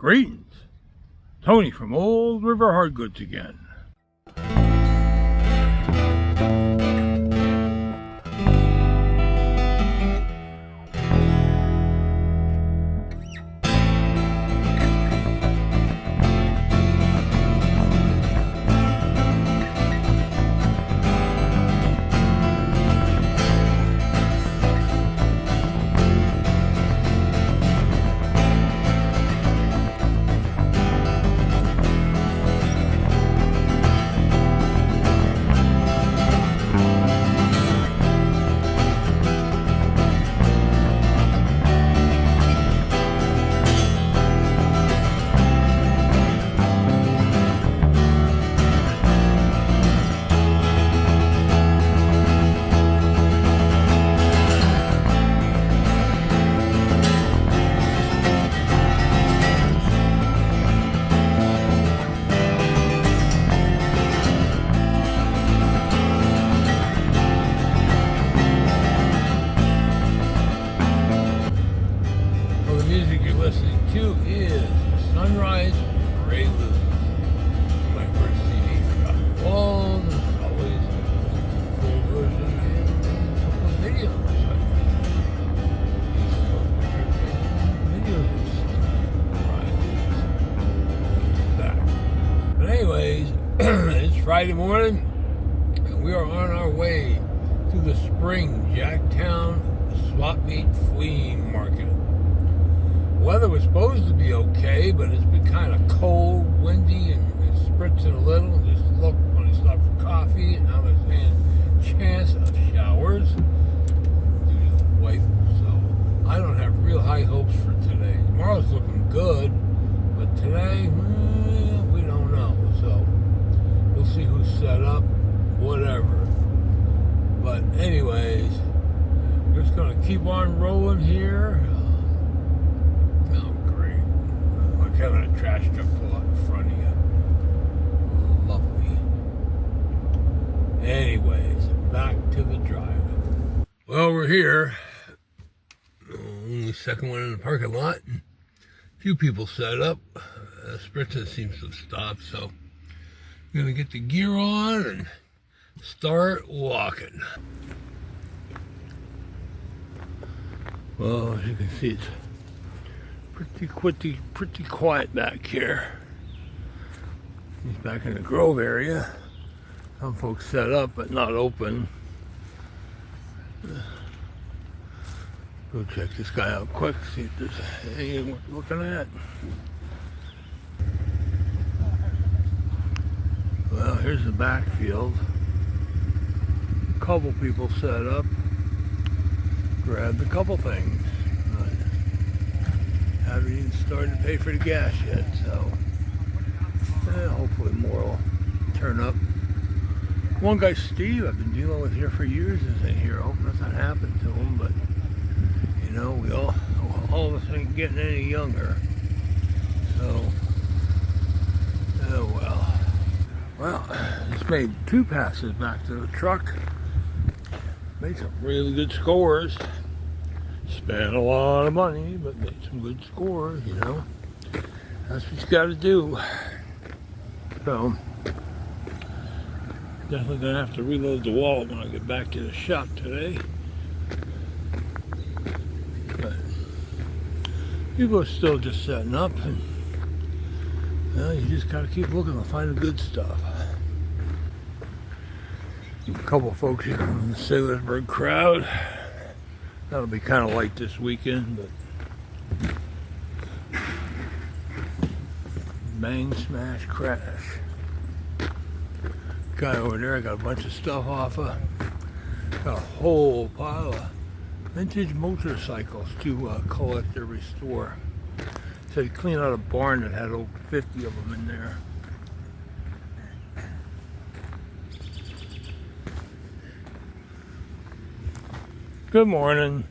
Greetings, Tony from Old River Hardgoods again. To is Sunrise Prelude. My first CD for all. There's always a full version and a couple of videos. These are videos of Sunrise back. But anyways, it's Friday morning and we are on our way to the spring Jacktown Swap Meet Flea Market. Weather was supposed to be okay, but it's been kind of cold, windy, and it's spritzing a little. Just look when I stopped for coffee, and now they're saying chance of showers due to the wipe. So I don't have real high hopes for today. Tomorrow's looking good, but today, we don't know. So we'll see who's set up, whatever. But anyways, just gonna keep on rolling here. Having a trash truck pull out in front of you. Lovely. Anyways, back to the drive. Well, we're here. Only second one in the parking lot. A few people set up. Spritzer seems to have stopped, so I'm gonna get the gear on and start walking. Well, as you can see, it's pretty quiet back here. He's back in the Grove area. Some folks set up but not open. Go check this guy out quick, see if there's anything worth looking at. Well, here's the backfield. Couple people set up. Grabbed a couple things. Haven't even started to pay for the gas yet, so hopefully more will turn up. One guy, Steve, I've been dealing with here for years, isn't here. I hope nothing happened to him, but you know, we all of us ain't getting any younger. So, oh well. Well, just made 2 passes back to the truck. Made some really good scores. Spent a lot of money, but made some good scores, you know. That's what you gotta do. So, definitely gonna have to reload the wallet when I get back to the shop today. But people are still just setting up, and well, you just gotta keep looking to find the good stuff. A couple of folks here from the Saylorsburg crowd. That'll be kind of light this weekend, but bang, smash, crash. Guy over there, I got a bunch of stuff off of. Got a whole pile of vintage motorcycles to collect or restore. So he cleaned out a barn that had over 50 of them in there. Good morning.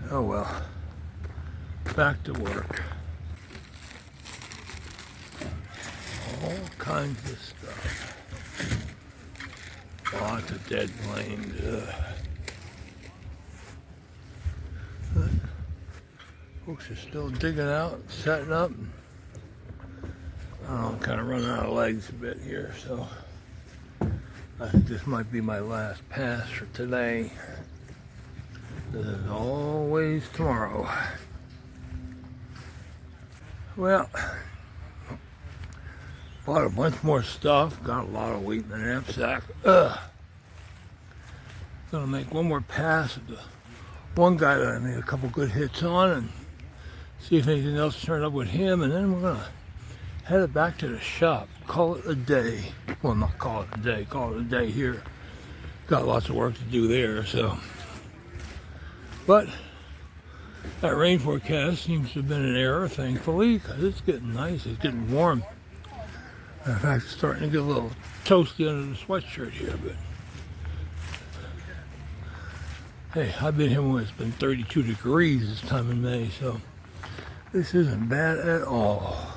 Oh well, back to work. All kinds of stuff. Lots of dead planes. Folks are still digging out, setting up. I don't know, I'm kind of running out of legs a bit here, so I think this might be my last pass for today. There's always tomorrow. Well, bought a bunch more stuff, got a lot of weight in the knapsack. Gonna make one more pass at the one guy that I made a couple good hits on and see if anything else turned up with him, and then we're gonna head it back to the shop. Call it a day. Well, not call it a day, call it a day here. Got lots of work to do there, so. But that rain forecast seems to have been an error, thankfully, because it's getting nice, it's getting warm. In fact, it's starting to get a little toasty under the sweatshirt here, but hey, I've been here when it's been 32 degrees this time in May, so this isn't bad at all.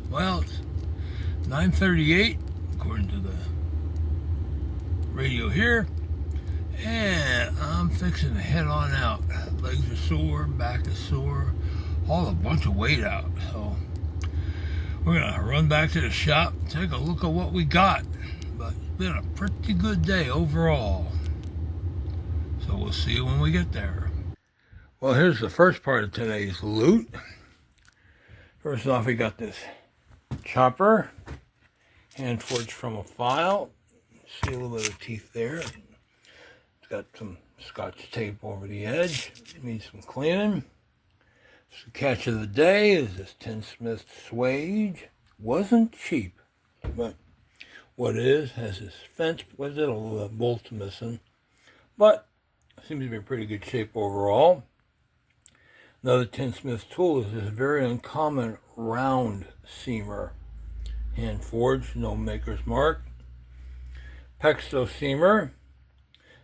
Well, it's 9:38 according to the radio here, and I'm fixing to head on out. Legs are sore, back is sore, all a bunch of weight out. So we're gonna run back to the shop, take a look at what we got. But it's been a pretty good day overall. So we'll see you when we get there. Well, here's the first part of today's loot. First off, we got this chopper, hand forged from a file. See a little bit of teeth there. It's got some scotch tape over the edge. Needs some cleaning. So the catch of the day is this tinsmith swage. Wasn't cheap, but what it is, has this fence with it, a little bolts missing, but seems to be in pretty good shape overall. Another tinsmith tool is this very uncommon round seamer, hand forged, no maker's mark. Pexto seamer.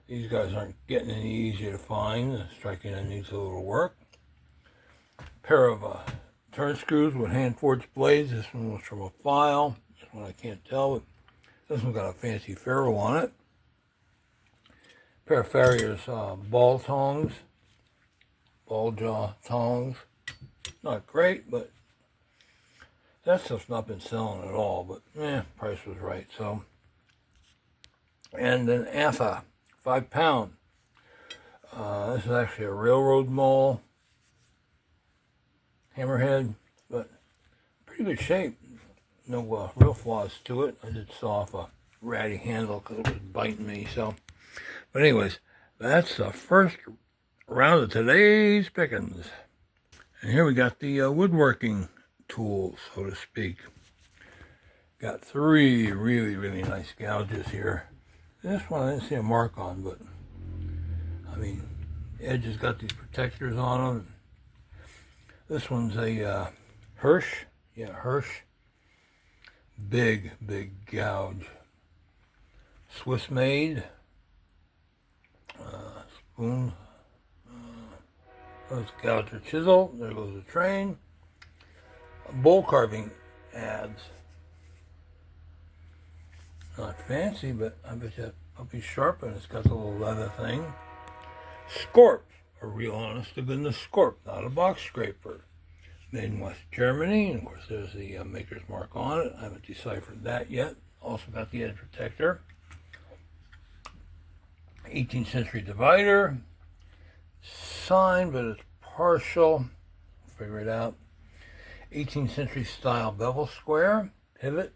These guys aren't getting any easier to find. The striking end needs a little work. Pair of turn screws with hand forged blades. This one was from a file. This one I can't tell, but this one's got a fancy ferrule on it. Pair of Farrier's ball tongs. Ball jaw tongs. Not great, but that stuff's not been selling at all, but price was right, so. And an AFA, 5 pound. This is actually a railroad maul. Hammerhead, but pretty good shape. No real flaws to it. I did saw off a ratty handle because it was biting me, so. But anyways, that's the first round of today's pickings. And here we got the woodworking tools, so to speak. Got 3 really, really nice gouges here. This one I didn't see a mark on, but I mean, the edge has got these protectors on them. This one's a Hirsch. Yeah, Hirsch. Big, big gouge. Swiss made. Spoon. There's gouge or chisel. There goes the train. Bowl carving adze. Not fancy, but I bet you that'll be sharp, and it's got the little leather thing. Scorp, a real honest to goodness Scorp, not a box scraper. Made in West Germany, and of course there's the maker's mark on it. I haven't deciphered that yet. Also got the edge protector. 18th century divider. Signed, but it's partial. Figure it out. 18th century style bevel square. Pivot.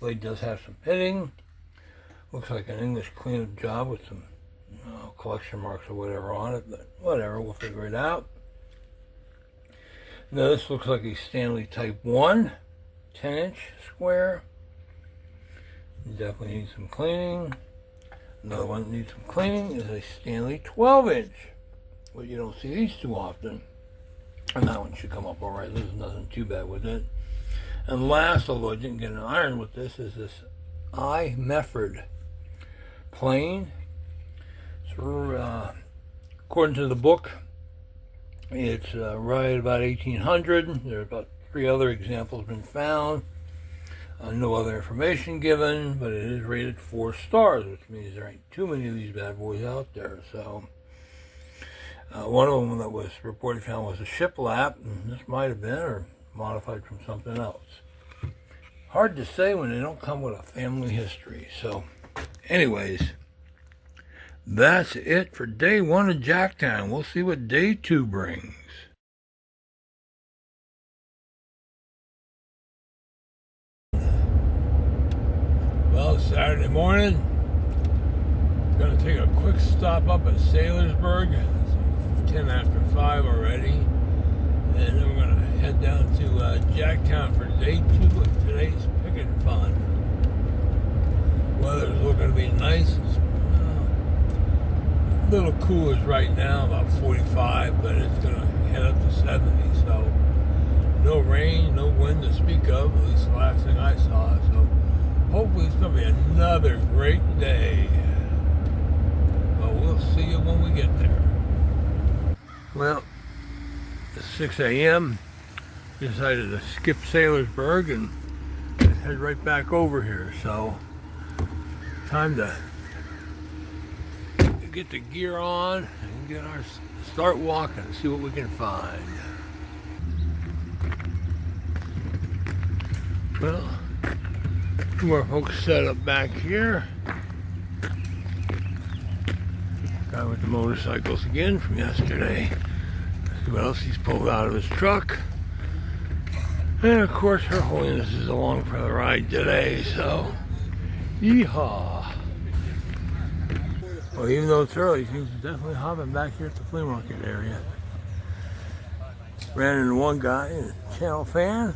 Blade does have some pitting. Looks like an English cleanup job with some collection marks or whatever on it, but whatever, we'll figure it out. Now this looks like a Stanley Type 1, 10-inch square. Definitely needs some cleaning. Another one that needs some cleaning is a Stanley 12-inch. But you don't see these too often. And that one should come up all right. There's nothing too bad with it. And last, although I didn't get an iron with this, is this I. Mefford plane. So, according to the book, it's right about 1800. There are about 3 other examples been found. No other information given, but it is rated 4 stars, which means there ain't too many of these bad boys out there. So, One of them that was reported found was a shiplap, and this might have been or modified from something else. Hard to say when they don't come with a family history. So, anyways, that's it for day 1 of Jacktown. We'll see what day 2 brings. Well, Saturday morning, going to take a quick stop up at Saylorsburg. It's 10 after 5 already. And then we're going to head down to Jacktown for day 2 of today's picking fun. Weather's looking to be nice. It's a little coolish right now, about 45, but it's going to head up to 70. So no rain, no wind to speak of, at least the last thing I saw. So hopefully it's going to be another great day. But we'll see you when we get there. Well, it's 6 a.m. Decided to skip Saylorsburg and head right back over here. So, time to get the gear on and start walking and see what we can find. Well, two more folks set up back here. Guy with the motorcycles again from yesterday. See what else he's pulled out of his truck. And of course, Her Holiness is along for the ride today, so yeehaw. Well, even though it's early, he was definitely hopping back here at the flea market area. Ran into one guy, a channel fan.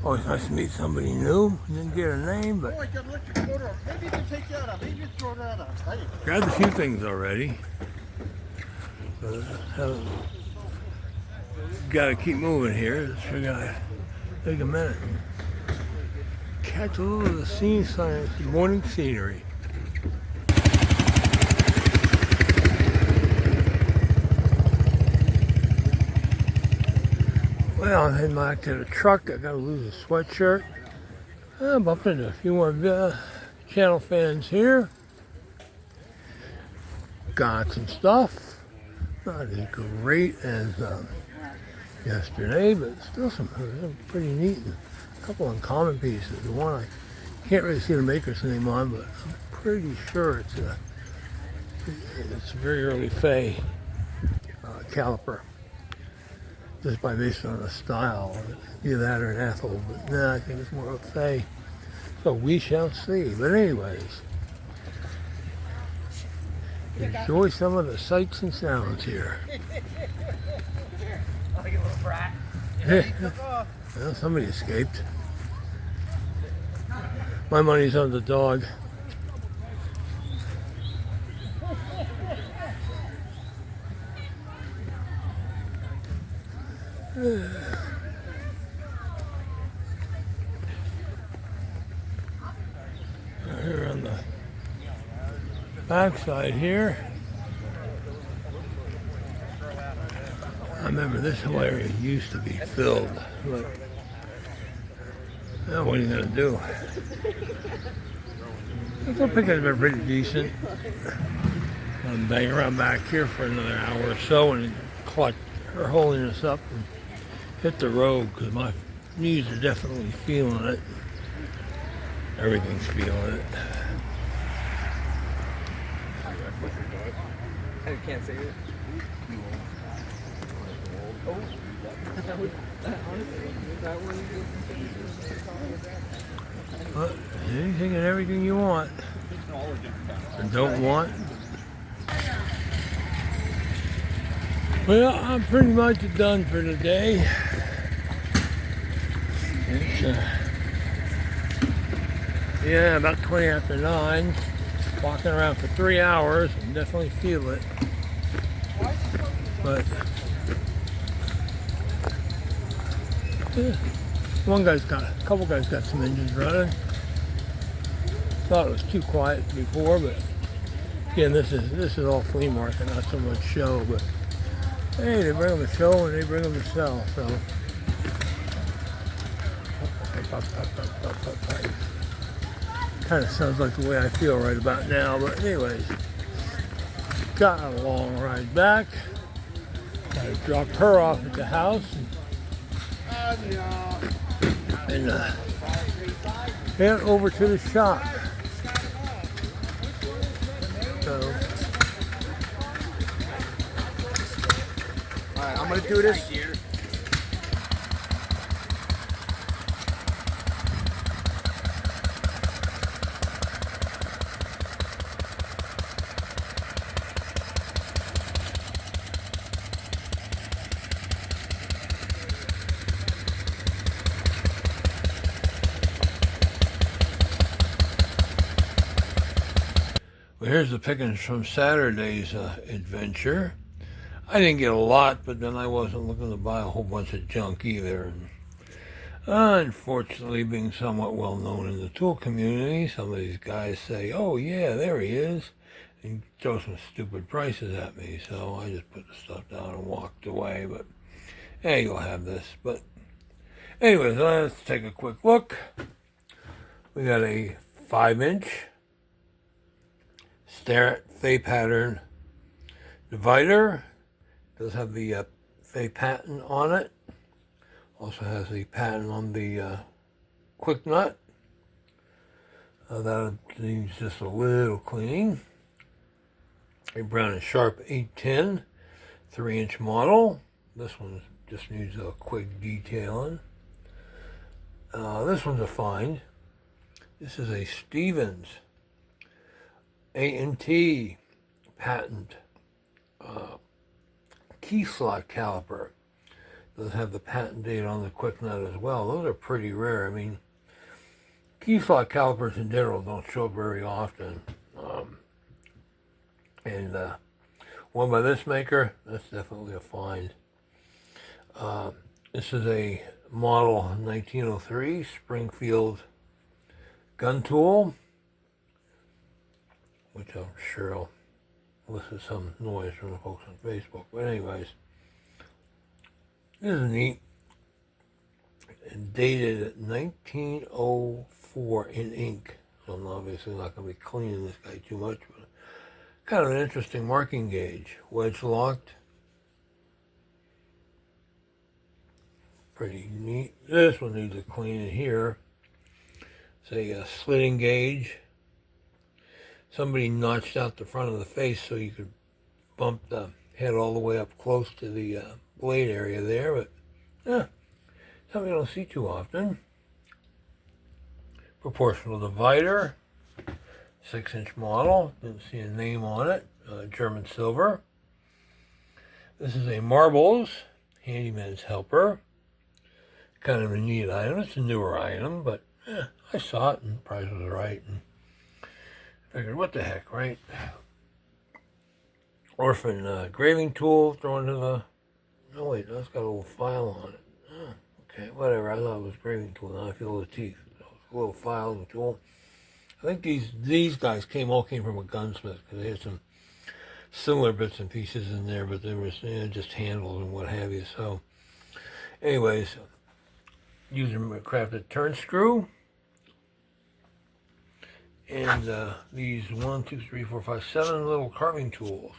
Always nice to meet somebody new. Didn't get a name, but I got electric motor. Maybe you can take that out. Maybe you throw that out. Hey. Grabbed a few things already. Got to keep moving here. It's sure got to take a minute. Catch a little of the scene science, morning scenery. Well, I'm heading back to the truck. I got to lose a sweatshirt. I bumped into a few more channel fans here. Got some stuff. Not as great as yesterday, but still some pretty neat. And a couple uncommon pieces. The one I can't really see the maker's name on, but I'm pretty sure it's a very early Fay caliper. Just by based on the style, either that or an Ethel, but no, I think it's more of a Fay. So we shall see. But anyways, enjoy some of the sights and sounds here. Like a little brat. Well, somebody escaped. My money's on the dog. Here on the backside here, I remember this whole area used to be filled, but now what are you going to do? I think it's been pretty decent. I'm banging around back here for another hour or so and clutch Her Holiness up and hit the road because my knees are definitely feeling it. Everything's feeling it. I can't say it. Oh, But anything and everything you want. And don't want. Well, I'm pretty much done for today. It's yeah, about 20 after 9. Walking around for 3 hours and definitely feel it. But yeah, a couple guys got some engines running. Thought it was too quiet before, but again, this is all flea market, not so much show. But hey, they bring them to show and they bring them to sell. So kind of sounds like the way I feel right about now. But anyways, got a long ride back. I dropped her off at the house and head over to the shop. So, Alright, I'm gonna do this. well, here's the pickings from Saturday's adventure. I didn't get a lot, but then I wasn't looking to buy a whole bunch of junk either. And, unfortunately, being somewhat well known in the tool community, some of these guys say, "Oh yeah, there he is," and throw some stupid prices at me. So I just put the stuff down and walked away. But hey, you'll have this. But anyways, let's take a quick look. We got a 5-inch Starrett Fay pattern divider. Does have the Fay patent on it. Also has the patent on the quick nut. That needs just a little cleaning. A Brown and Sharp 810 3-inch model. This one just needs a quick detailing. This one's a find. This is a Stevens A&T patent key slot caliper. Does have the patent date on the quick nut as well. Those are pretty rare. I mean, key slot calipers in general don't show up very often. And one by this maker, that's definitely a find. This is a model 1903 Springfield gun tool, which I'm sure will elicit some noise from the folks on Facebook. But anyways, this is neat. And dated at 1904 in ink. So I'm obviously not going to be cleaning this guy too much, but kind of an interesting marking gauge. Wedge locked. Pretty neat. This one needs a clean in here. It's a slitting gauge. Somebody notched out the front of the face so you could bump the head all the way up close to the blade area there, but something you don't see too often. Proportional divider, 6-inch model. Didn't see a name on it. German silver. This is a Marbles Handyman's Helper. Kind of a neat item. It's a newer item, but I saw it and the price was right. And figured, what the heck, right? Orphan graving tool thrown into the... No, wait, that's got a little file on it. Oh, okay, whatever. I thought it was a graving tool. Now I feel the teeth. So it's a little filing tool. I think these guys all came from a gunsmith because they had some similar bits and pieces in there, but they were just handles and what have you. So, anyways, using a crafted turn screw. And these 1, 2, 3, 4, 5, 7 little carving tools.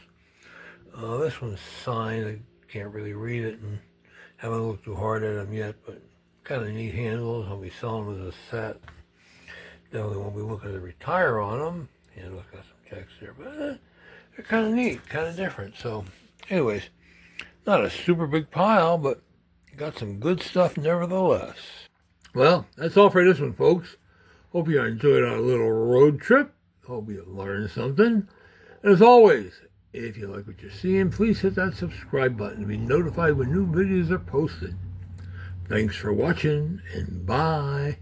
This one's signed. I can't really read it and haven't looked too hard at them yet, but kind of neat handles. I'll be selling them as a set. Definitely won't be looking to retire on them. Handles got some checks there, but they're kind of neat, kind of different. So, anyways, not a super big pile, but got some good stuff nevertheless. Well, that's all for this one, folks. Hope you enjoyed our little road trip. Hope you learned something. And as always, if you like what you're seeing, please hit that subscribe button to be notified when new videos are posted. Thanks for watching, and bye.